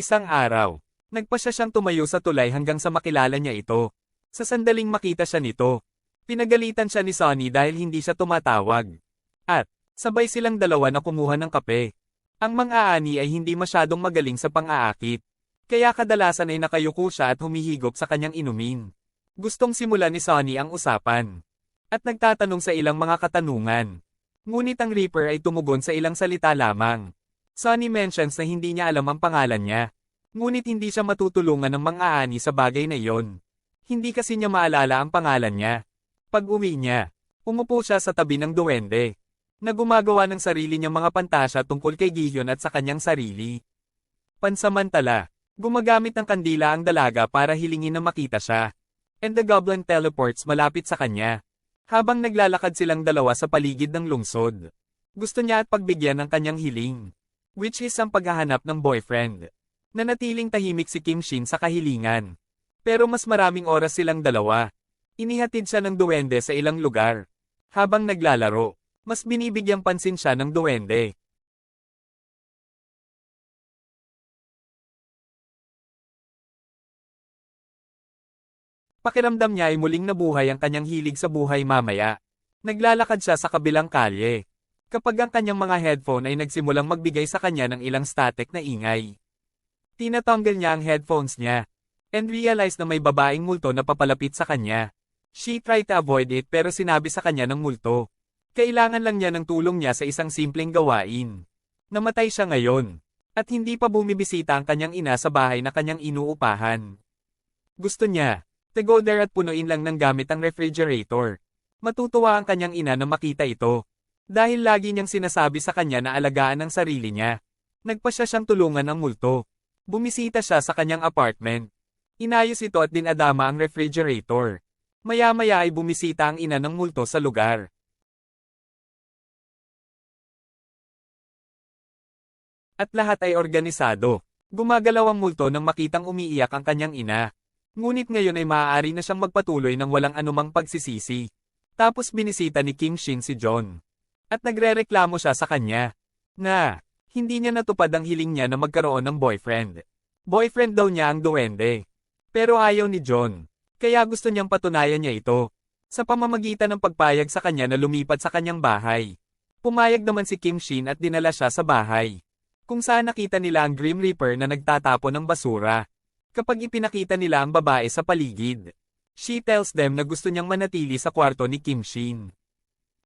Isang araw, nagpasya siyang tumayo sa tulay hanggang sa makilala niya ito. Sa sandaling makita siya nito, pinagalitan siya ni Sonny dahil hindi siya tumatawag. At, sabay silang dalawa na kumuha ng kape. Ang mang-aani ay hindi masyadong magaling sa pang-aakit. Kaya kadalasan ay nakayuko siya at humihigop sa kanyang inumin. Gustong simulan ni Sonny ang usapan. At nagtatanong sa ilang mga katanungan. Ngunit ang Reaper ay tumugon sa ilang salita lamang. Sonny mentions na hindi niya alam ang pangalan niya. Ngunit hindi siya matutulungan ng mang-aani sa bagay na iyon. Hindi kasi niya maalala ang pangalan niya. Pag-uwi niya, umupo siya sa tabi ng duwende, na gumagawa ng sarili niyang mga pantasya tungkol kay Gideon at sa kanyang sarili. Pansamantala, gumagamit ng kandila ang dalaga para hilingin na makita siya. And the goblin teleports malapit sa kanya. Habang naglalakad silang dalawa sa paligid ng lungsod. Gusto niya at pagbigyan ng kanyang hiling. Which is ang paghahanap ng boyfriend. Nanatiling tahimik si Kim Shin sa kahilingan. Pero mas maraming oras silang dalawa. Inihatid siya ng duwende sa ilang lugar. Habang naglalaro, mas binibigyang pansin siya ng duwende. Pakiramdam niya ay muling nabuhay ang kanyang hilig sa buhay mamaya. Naglalakad siya sa kabilang kalye. Kapag ang kanyang mga headphone ay nagsimulang magbigay sa kanya ng ilang static na ingay. Tinatanggal niya ang headphones niya. And realize na may babaeng multo na papalapit sa kanya. She tried to avoid it pero sinabi sa kanya ng multo. Kailangan lang niya ng tulong niya sa isang simpleng gawain. Namatay siya ngayon. At hindi pa bumibisita ang kanyang ina sa bahay na kanyang inuupahan. Gusto niya to go there at punuin lang ng gamit ang refrigerator. Matutuwa ang kanyang ina na makita ito. Dahil lagi niyang sinasabi sa kanya na alagaan ang sarili niya. Nagpasya siyang tulungan ng multo. Bumisita siya sa kanyang apartment. Inayos ito at dinadama ang refrigerator. Maya-maya ay bumisita ang ina ng multo sa lugar. At lahat ay organisado. Gumagalaw ang multo nang makitang umiiyak ang kanyang ina. Ngunit ngayon ay maaari na siyang magpatuloy ng walang anumang pagsisisi. Tapos binisita ni Kim Shin si John. At nagrereklamo siya sa kanya. Na, hindi niya natupad ang hiling niya na magkaroon ng boyfriend. Boyfriend daw niya ang duwende. Pero ayaw ni John. Kaya gusto niyang patunayan niya ito. Sa pamamagitan ng pagpayag sa kanya na lumipat sa kanyang bahay. Pumayag naman si Kim Shin at dinala siya sa bahay. Kung saan nakita nila ang Grim Reaper na nagtatapon ng basura. Kapag ipinakita nila ang babae sa paligid, she tells them na gusto niyang manatili sa kwarto ni Kim Shin.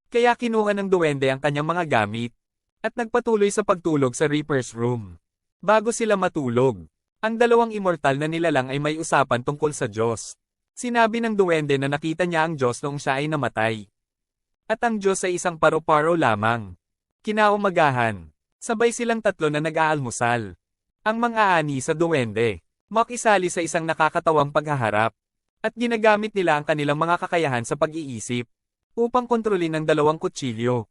Kaya kinuha ng duwende ang kanyang mga gamit, at nagpatuloy sa pagtulog sa Reaper's room. Bago sila matulog, ang dalawang immortal na nilalang ay may usapan tungkol sa Diyos. Sinabi ng duwende na nakita niya ang Diyos noong siya ay namatay. At ang Diyos ay isang paro-paro lamang. Kinaumagahan, sabay silang tatlo na nag-aalmusal. Ang mang-aani sa duwende. Makisali sa isang nakakatawang paghaharap. At ginagamit nila ang kanilang mga kakayahan sa pag-iisip upang kontrolin ang dalawang kutsilyo.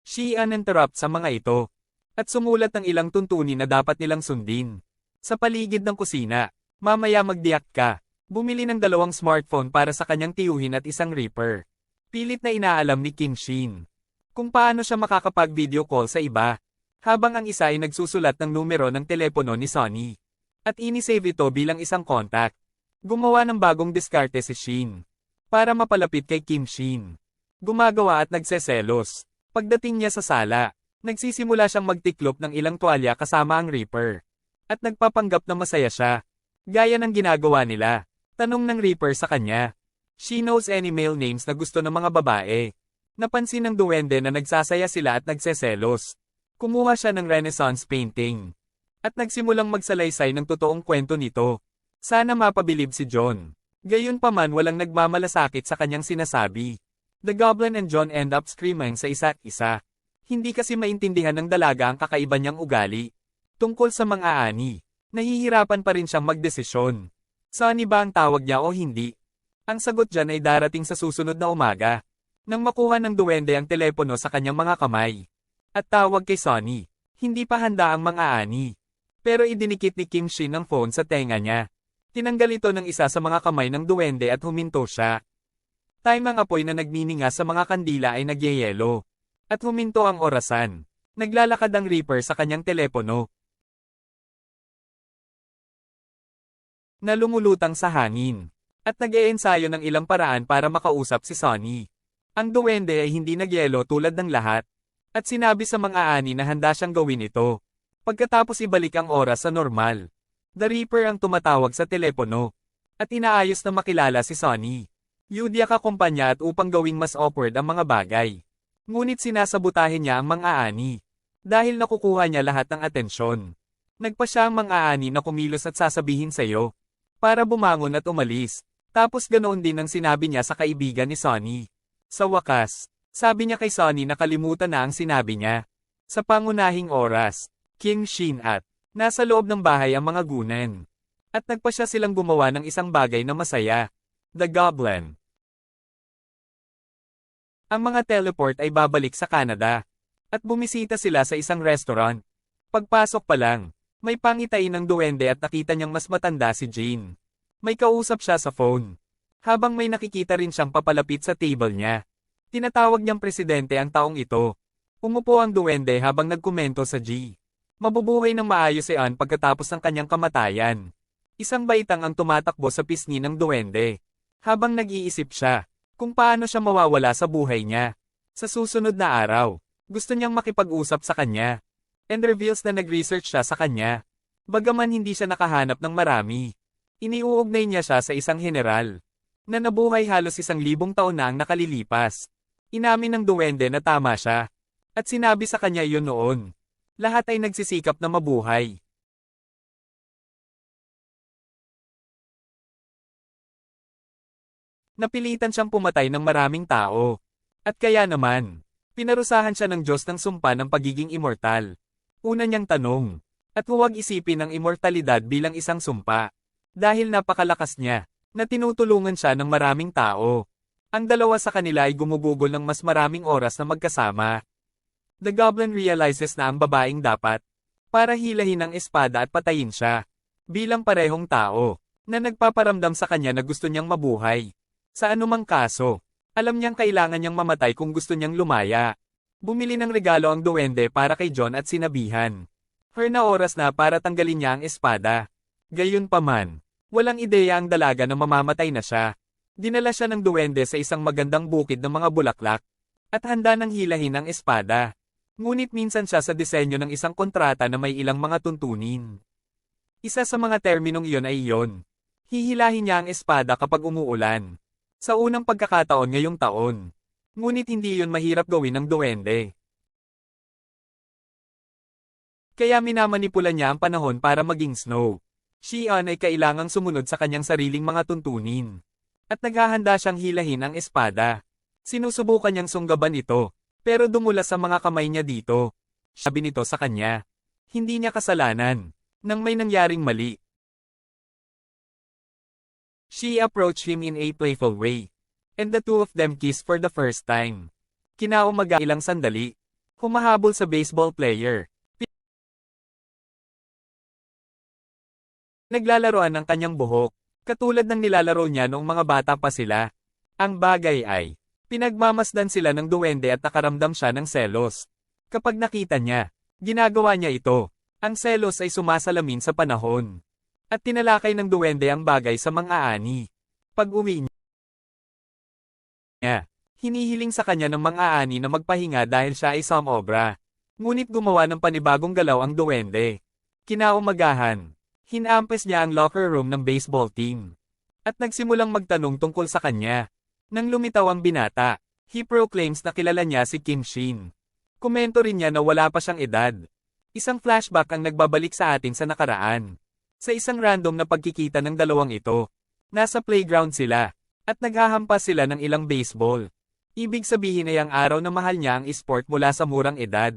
She uninterrupt sa mga ito. At sumulat ng ilang tuntunin na dapat nilang sundin. Sa paligid ng kusina, mamaya magdiyak ka. Bumili ng dalawang smartphone para sa kanyang tiyuhin at isang Reaper. Pilit na inaalam ni Kim Shin kung paano siya makakapag-video call sa iba. Habang ang isa ay nagsusulat ng numero ng telepono ni Sonny. At inisave ito bilang isang contact. Gumawa ng bagong diskarte si Shin. Para mapalapit kay Kim Shin. Gumagawa at nagseselos. Pagdating niya sa sala, nagsisimula siyang magtiklop ng ilang tuwalya kasama ang Reaper. At nagpapanggap na masaya siya. Gaya ng ginagawa nila. Tanong ng Reaper sa kanya. She knows any male names na gusto ng mga babae. Napansin ng duwende na nagsasaya sila at nagseselos. Kumuha siya ng Renaissance painting. At nagsimulang magsalaysay ng totoong kwento nito. Sana mapabilib si John. Gayunpaman walang nagmamalasakit sa kanyang sinasabi. The Goblin and John end up screaming sa isa't isa. Hindi kasi maintindihan ng dalaga ang kakaiba niyang ugali. Tungkol sa mang-aani, nahihirapan pa rin siyang magdesisyon. Sonny ba ang tawag niya o hindi? Ang sagot dyan ay darating sa susunod na umaga. Nang makuha ng duwende ang telepono sa kanyang mga kamay. At tawag kay Sonny. Hindi pa handa ang mang-aani. Pero idinikit ni Kim Shin ang phone sa tenga niya. Tinanggal ito ng isa sa mga kamay ng duwende at huminto siya. Time ang apoy na nagnininga sa mga kandila ay nagyayelo. At huminto ang orasan. Naglalakad ang Reaper sa kanyang telepono. na lumulutang sa hangin. At nag-iensayo ng ilang paraan para makausap si Sonny. Ang duwende ay hindi nagyelo tulad ng lahat. At sinabi sa mga ani na handa siyang gawin ito. Pagkatapos ibalik ang oras sa normal. The Reaper ang tumatawag sa telepono. At inaayos na makilala si Sonny. Yudia kakumpanya at upang gawing mas awkward ang mga bagay. Ngunit sinasabutahin niya ang mga ani. Dahil nakukuha niya lahat ng atensyon. Nagpa siya ang mga ani na kumilos at sasabihin sa'yo. Para bumangon at umalis. Tapos ganoon din ang sinabi niya sa kaibigan ni Sonny. Sa wakas, sabi niya kay Sonny na kalimutan na ang sinabi niya. Sa pangunahing oras, King Shin at nasa loob ng bahay ang mga gunen. At nagpa siya silang gumawa ng isang bagay na masaya. The Goblin. Ang mga teleport ay babalik sa Canada. At bumisita sila sa isang restaurant. Pagpasok pa lang, may pangitain ng duwende at nakita niyang mas matanda si Jane. May kausap siya sa phone. Habang may nakikita rin siyang papalapit sa table niya. Tinatawag niyang presidente ang taong ito. Umupo ang duwende habang nagkomento sa G. Mabubuhay ng maayos si Ann pagkatapos ng kanyang kamatayan. Isang baitang ang tumatakbo sa pisngi ng duwende. Habang nag-iisip siya, kung paano siya mawawala sa buhay niya. Sa susunod na araw, gusto niyang makipag-usap sa kanya. And reveals na nag-research siya sa kanya. Bagaman hindi siya nakahanap ng marami. Iniuugnay niya siya sa isang general. Na nabuhay halos 1,000 taon na ang nakalilipas. Inamin ng duwende na tama siya. At sinabi sa kanya iyon noon. Lahat ay nagsisikap na mabuhay. Napilitan siyang pumatay ng maraming tao. At kaya naman, pinarusahan siya ng Diyos ng sumpa ng pagiging immortal. Una niyang tanong, at huwag isipin ang immortalidad bilang isang sumpa. Dahil napakalakas niya, na tinutulungan siya ng maraming tao. Ang dalawa sa kanila ay gumugugol ng mas maraming oras na magkasama. The Goblin realizes na ang babaeng dapat, para hilahin ang espada at patayin siya. Bilang parehong tao, na nagpaparamdam sa kanya na gusto niyang mabuhay. Sa anumang kaso, alam niyang kailangan niyang mamatay kung gusto niyang lumaya. Bumili ng regalo ang duwende para kay John at sinabihan. Na oras na para tanggalin niya ang espada. Gayunpaman, walang ideya ang dalaga na mamamatay na siya. Dinala siya ng duwende sa isang magandang bukid ng mga bulaklak. At handa nang hilahin ang espada. Ngunit minsan siya sa disenyo ng isang kontrata na may ilang mga tuntunin. Isa sa mga terminong iyon ay iyon. Hihilahin niya ang espada kapag umuulan. Sa unang pagkakataon ngayong taon. Ngunit hindi yun mahirap gawin ng duwende. Kaya minamanipula niya ang panahon para maging snow. Xian ay kailangang sumunod sa kanyang sariling mga tuntunin. At naghahanda siyang hilahin ang espada. Sinusubukan niyang sunggaban ito, pero dumula sa mga kamay niya dito. Sabi nito sa kanya. Hindi niya kasalanan. Nang may nangyaring mali. She approached him in a playful way. And the two of them kissed for the first time. Kinaumaga ilang sandali. Humahabol sa baseball player. Naglalaroan ng kanyang buhok. Katulad ng nilalaro niya noong mga bata pa sila. Ang bagay ay, pinagmamasdan sila ng duwende at nakaramdam siya ng selos. Kapag nakita niya, ginagawa niya ito. Ang selos ay sumasalamin sa panahon. At tinalakay ng duwende ang bagay sa mga ani. Pag-uwi niya, hinihiling sa kanya ng mga ani na magpahinga dahil siya ay sumobra. Ngunit gumawa ng panibagong galaw ang duwende. Kinaumagahan, hinampes niya ang locker room ng baseball team. At nagsimulang magtanong tungkol sa kanya. Nang lumitaw ang binata, he proclaims na kilala niya si Kim Shin. Komento rin niya na wala pa siyang edad. Isang flashback ang nagbabalik sa atin sa nakaraan. Sa isang random na pagkikita ng dalawang ito, nasa playground sila, at naghahampas sila ng ilang baseball. Ibig sabihin ay ang araw na mahal niya ang esport mula sa murang edad.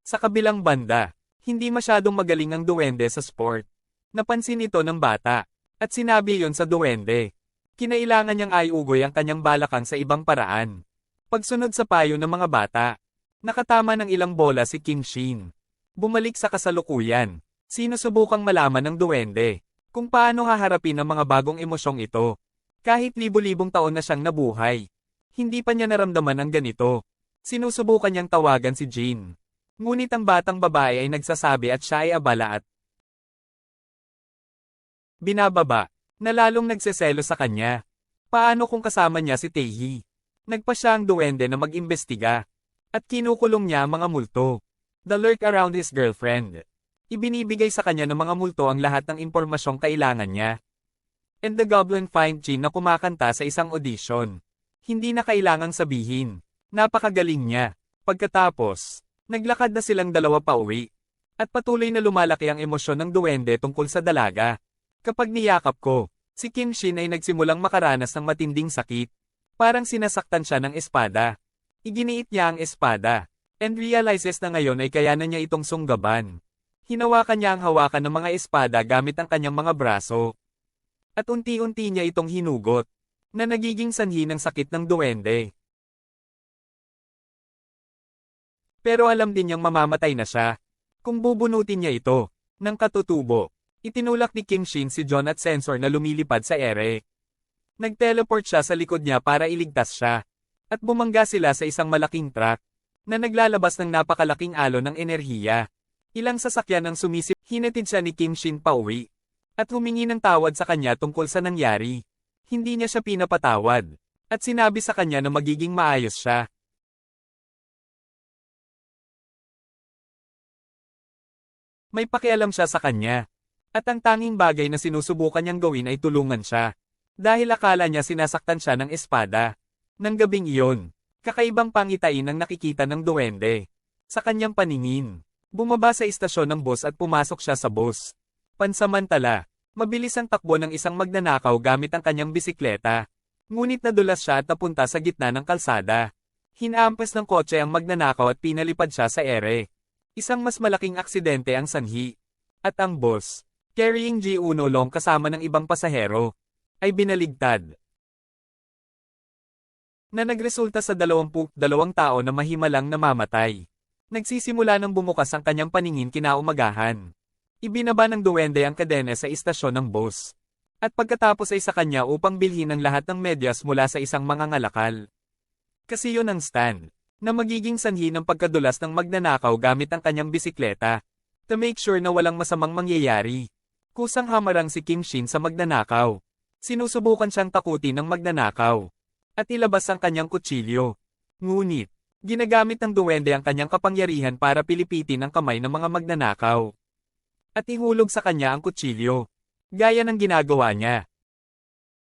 Sa kabilang banda, hindi masyadong magaling ang duwende sa sport. Napansin ito ng bata, at sinabi yon sa duwende. Kinailangan niyang ayugoy ang kanyang balakang sa ibang paraan. Pagsunod sa payo ng mga bata, nakatama ng ilang bola si Kim Shin. Bumalik sa kasalukuyan. Sinusubukang malaman ng duwende kung paano haharapin ang mga bagong emosyong ito. Kahit libo-libong taon na siyang nabuhay, hindi pa niya naramdaman ang ganito. Sinusubukan niyang tawagan si Jean. Ngunit ang batang babae ay nagsasabi at siya ay abala at Binababa, na lalong nagseselo sa kanya. Paano kung kasama niya si Taehi? Nagpa siya ang duwende na mag-imbestiga. At kinukulong niya ang mga multo. The lurk around his girlfriend. Ibinibigay sa kanya ng mga multo ang lahat ng impormasyong kailangan niya. And the goblin find Jin na kumakanta sa isang audition. Hindi na kailangang sabihin. Napakagaling niya. Pagkatapos, naglakad na silang dalawa pauwi. At patuloy na lumalaki ang emosyon ng duwende tungkol sa dalaga. Kapag niyakap ko, si Kim Shin ay nagsimulang makaranas ng matinding sakit. Parang sinasaktan siya ng espada. Iginiit niya ang espada, and realizes na ngayon ay kaya na niya itong sunggaban. Hinawakan niya ang hawakan ng mga espada gamit ang kanyang mga braso. At unti-unti niya itong hinugot, na nagiging sanhi ng sakit ng duwende. Pero alam din niyang mamamatay na siya, kung bubunutin niya ito, ng katutubo. Itinulak ni Kim Shin si John at Sensor na lumilipad sa ere. Nag-teleport siya sa likod niya para iligtas siya. At bumangga sila sa isang malaking truck, na naglalabas ng napakalaking alon ng enerhiya. Ilang sasakyan ang sumisip, hinatid siya ni Kim Shin pauwi. At humingi ng tawad sa kanya tungkol sa nangyari. Hindi niya siya pinapatawad. At sinabi sa kanya na magiging maayos siya. May pakialam siya sa kanya. At ang tanging bagay na sinusubukan niyang gawin ay tulungan siya. Dahil akala niya sinasaktan siya ng espada. Nang gabing iyon, kakaibang pangitain ang nakikita ng duwende. Sa kanyang paningin, bumaba sa istasyon ng bus at pumasok siya sa bus. Pansamantala, mabilis ang takbo ng isang magnanakaw gamit ang kanyang bisikleta. Ngunit nadulas siya at napunta sa gitna ng kalsada. Hinampas ng kotse ang magnanakaw at pinalipad siya sa ere. Isang mas malaking aksidente ang sanhi. At ang bus, carrying Ji-Uno Long kasama ng ibang pasahero, ay binaligtad. Na nagresulta sa 22 tao na mahimalang namamatay. Nagsisimula nang bumukas ang kanyang paningin kinaumagahan. Ibinaba ng duwende ang kadena sa istasyon ng bus. At pagkatapos ay sa kanya upang bilhin ang lahat ng medyas mula sa isang mangangalakal. Kasi yun ang stand, na magiging sanhi ng pagkadulas ng magnanakaw gamit ang kanyang bisikleta. To make sure na walang masamang mangyayari. Kusang hamarang si Kim Shin sa magnanakaw. Sinusubukan siyang takutin ng magnanakaw. At ilabas ang kanyang kutsilyo. Ngunit, ginagamit ng duwende ang kanyang kapangyarihan para pilipitin ang kamay ng mga magnanakaw. At ihulog sa kanya ang kutsilyo. Gaya ng ginagawa niya.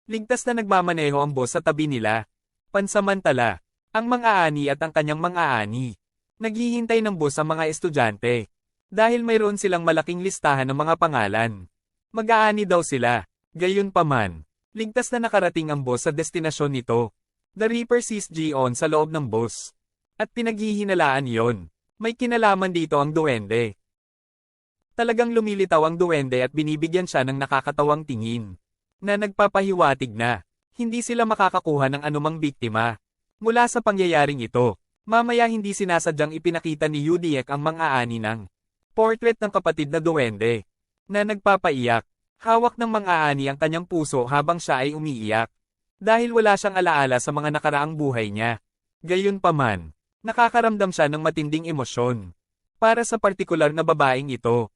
Ligtas na nagmamaneho ang boss sa tabi nila. Pansamantala, ang mang-aani at ang kanyang mang-aani. Naghihintay ng boss ang mga estudyante. Dahil mayroon silang malaking listahan ng mga pangalan. Mag-aani daw sila. Gayunpaman, ligtas na nakarating ang boss sa destinasyon nito. The Reaper sees Ji-On sa loob ng boss. At pinaghihinalaan yon. May kinalaman dito ang duwende. Talagang lumilitaw ang duwende at binibigyan siya ng nakakatawang tingin. Na nagpapahiwatig na, hindi sila makakakuha ng anumang biktima. Mula sa pangyayaring ito, mamaya hindi sinasadyang ipinakita ni Yudiek ang mang-aani ng portrait ng kapatid na duwende. Na nagpapaiyak. Hawak ng mang-aani ang kanyang puso habang siya ay umiiyak. Dahil wala siyang alaala sa mga nakaraang buhay niya. Gayunpaman, nakakaramdam siya ng matinding emosyon. Para sa partikular na babaeng ito.